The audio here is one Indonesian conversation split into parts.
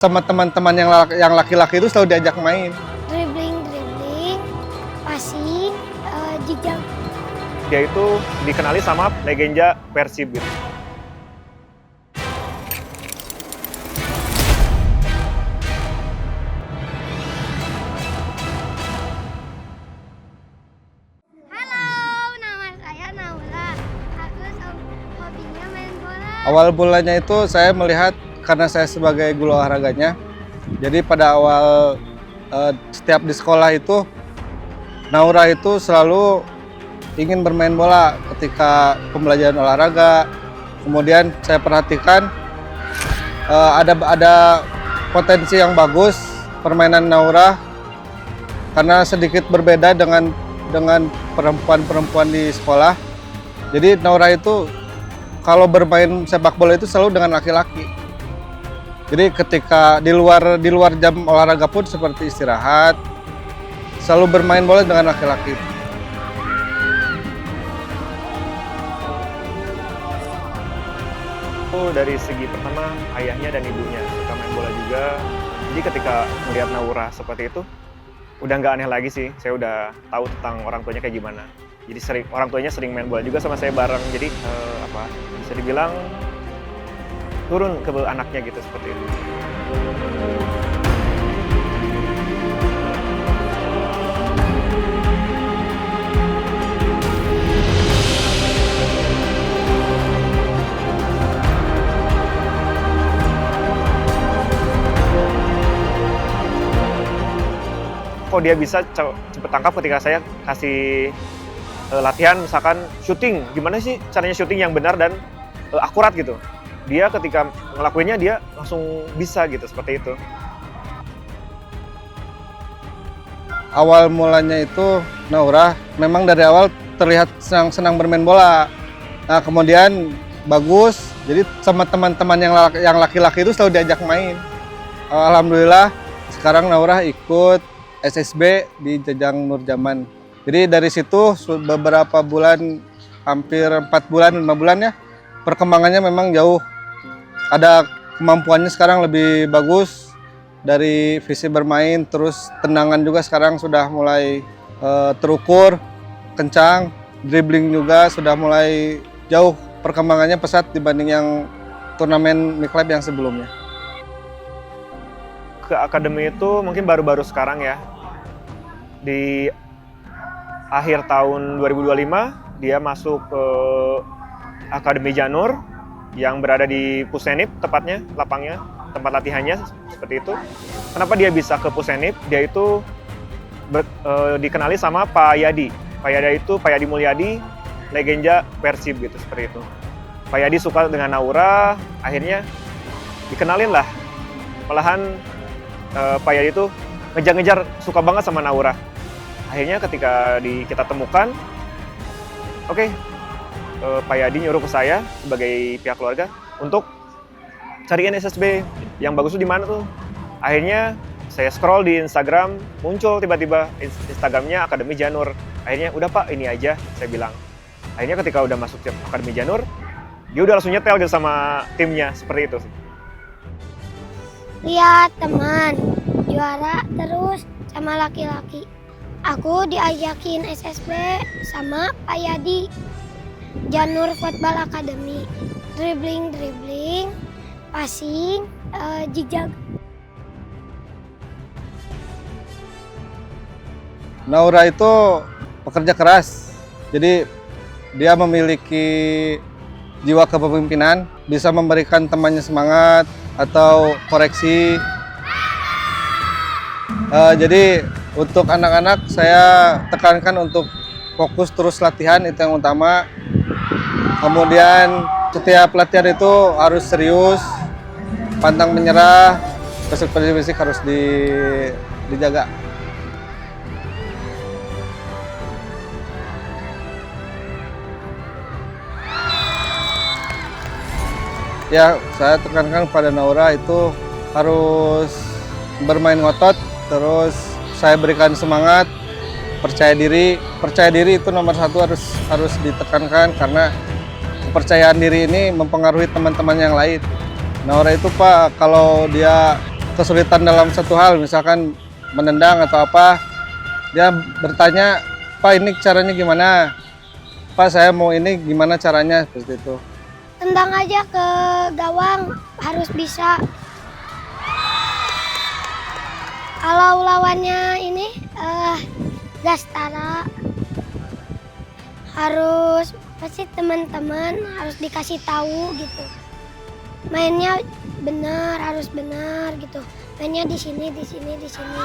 Sama teman-teman yang laki-laki itu selalu diajak main. Dribbling, passing, jejak. Dia itu dikenali sama legenda Persib gitu. Halo, nama saya Naula. Aku hobinya main bola. Awal mulanya itu saya melihat karena saya sebagai guru olahraganya. Jadi pada awal setiap di sekolah itu Naura itu selalu ingin bermain bola ketika pembelajaran olahraga. Kemudian saya perhatikan ada potensi yang bagus permainan Naura karena sedikit berbeda dengan perempuan-perempuan di sekolah. Jadi Naura itu kalau bermain sepak bola itu selalu dengan laki-laki. Jadi ketika di luar jam olahraga pun seperti istirahat, selalu bermain bola dengan laki-laki. Dari segi pertama ayahnya dan ibunya suka main bola juga. Jadi ketika melihat Naura seperti itu, udah nggak aneh lagi sih. Saya udah tahu tentang orang tuanya kayak gimana. Jadi orang tuanya sering main bola juga sama saya bareng. Jadi bisa dibilang turun ke anaknya gitu seperti itu. Kok dia bisa cepet tangkap ketika saya kasih latihan misalkan syuting, gimana sih caranya syuting yang benar dan akurat gitu. Dia ketika ngelakuinnya dia langsung bisa gitu, seperti itu. Awal mulanya itu Naura memang dari awal terlihat senang bermain bola. Nah kemudian bagus, jadi sama teman-teman yang laki-laki itu selalu diajak main. Alhamdulillah sekarang Naura ikut SSB di Jajang Nurjaman. Jadi dari situ beberapa bulan, hampir 4 bulan, 5 bulan ya, perkembangannya memang jauh. Ada kemampuannya sekarang lebih bagus dari visi bermain, terus tendangan juga sekarang sudah mulai terukur, kencang, dribbling juga sudah mulai jauh, perkembangannya pesat dibanding yang turnamen Miklab yang sebelumnya. Ke akademi itu mungkin baru-baru sekarang ya. Di akhir tahun 2025 dia masuk ke Akademi Janur yang berada di Pusenip tepatnya, lapangnya, tempat latihannya seperti itu. Kenapa dia bisa ke Pusenip? Dia itu dikenali sama Pak Yadi. Pak Yadi Mulyadi, legenda Persib gitu, seperti itu. Pak Yadi suka dengan Naura, akhirnya dikenalin lah. Malahan Pak Yadi itu ngejar-ngejar, suka banget sama Naura. Akhirnya ketika kita temukan, oke, Pak Yadi nyuruh ke saya sebagai pihak keluarga untuk cariin SSB yang bagus tuh di mana tuh. Akhirnya saya scroll di Instagram, muncul tiba-tiba Instagramnya Akademi Janur. Akhirnya udah Pak, ini aja, saya bilang. Akhirnya ketika udah masuk ke Akademi Janur, dia udah langsung nyetel gitu sama timnya, seperti itu. Lihat teman, juara terus sama laki-laki. Aku diajakin SSB sama Pak Yadi, Janur Football Academy. Dribbling, passing, jejak. Naura itu pekerja keras, jadi dia memiliki jiwa kepemimpinan, bisa memberikan temannya semangat atau koreksi. Jadi untuk anak-anak saya tekankan untuk fokus terus latihan, itu yang utama. Kemudian setiap latihan itu harus serius, pantang menyerah, fisik harus dijaga. Ya, saya tekankan pada Naura itu harus bermain ngotot, terus saya berikan semangat, percaya diri. Percaya diri itu nomor satu harus ditekankan karena kepercayaan diri ini mempengaruhi teman-teman yang lain. Naura itu Pak, kalau dia kesulitan dalam satu hal, misalkan menendang atau apa, dia bertanya, Pak ini caranya gimana? Pak saya mau ini gimana caranya, seperti itu. Tendang aja ke gawang, harus bisa. Kalau lawannya ini Gastara, harus pasti teman-teman harus dikasih tahu gitu. Mainnya benar, harus benar gitu. Mainnya di sini, di sini, di sini.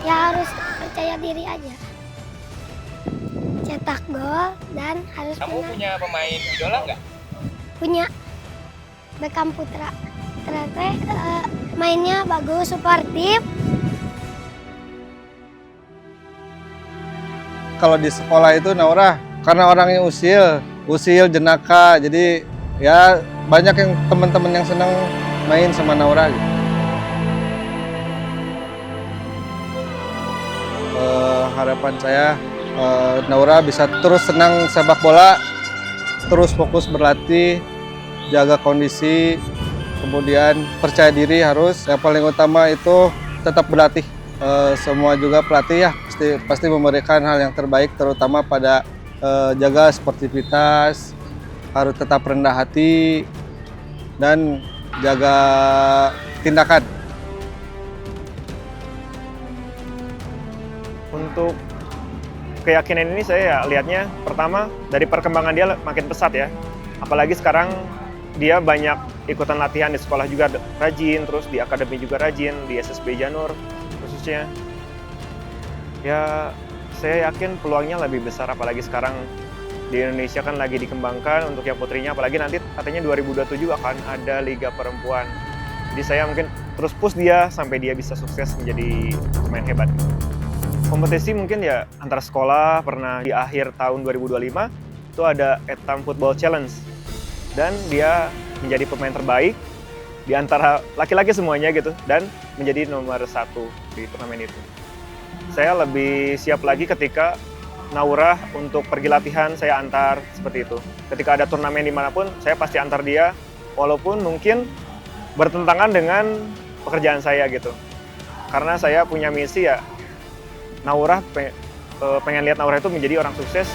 Ya harus percaya diri aja. Cetak gol dan harus Kamu benar. punya pemain idola nggak? Punya Beckham Putra. Ternyata mainnya bagus, suportif. Kalau di sekolah itu Naura karena orangnya usil jenaka, jadi ya banyak yang teman-teman yang senang main sama Naura gitu. Harapan saya Naura bisa terus senang sepak bola, terus fokus berlatih, jaga kondisi, kemudian percaya diri harus. Yang paling utama itu tetap berlatih. Semua juga pelatih ya pasti memberikan hal yang terbaik, terutama pada jaga sportivitas, harus tetap rendah hati dan jaga tindakan. Untuk keyakinan ini saya ya lihatnya pertama dari perkembangan dia makin pesat ya. Apalagi sekarang dia banyak ikutan latihan di sekolah juga rajin, terus di akademi juga rajin, di SSB Janur khususnya. Ya saya yakin peluangnya lebih besar, apalagi sekarang di Indonesia kan lagi dikembangkan untuk yang putrinya, apalagi nanti katanya 2027 akan ada Liga Perempuan. Jadi saya mungkin terus push dia sampai dia bisa sukses menjadi pemain hebat. Kompetisi mungkin ya antar sekolah, pernah di akhir tahun 2025 itu ada Etam Football Challenge dan dia menjadi pemain terbaik di antara laki-laki semuanya gitu dan menjadi nomor 1 di turnamen itu. Saya lebih siap lagi ketika Naura untuk pergi latihan saya antar seperti itu. Ketika ada turnamen dimanapun saya pasti antar dia, walaupun mungkin bertentangan dengan pekerjaan saya gitu. Karena saya punya misi ya, Naura pengen lihat Naura itu menjadi orang sukses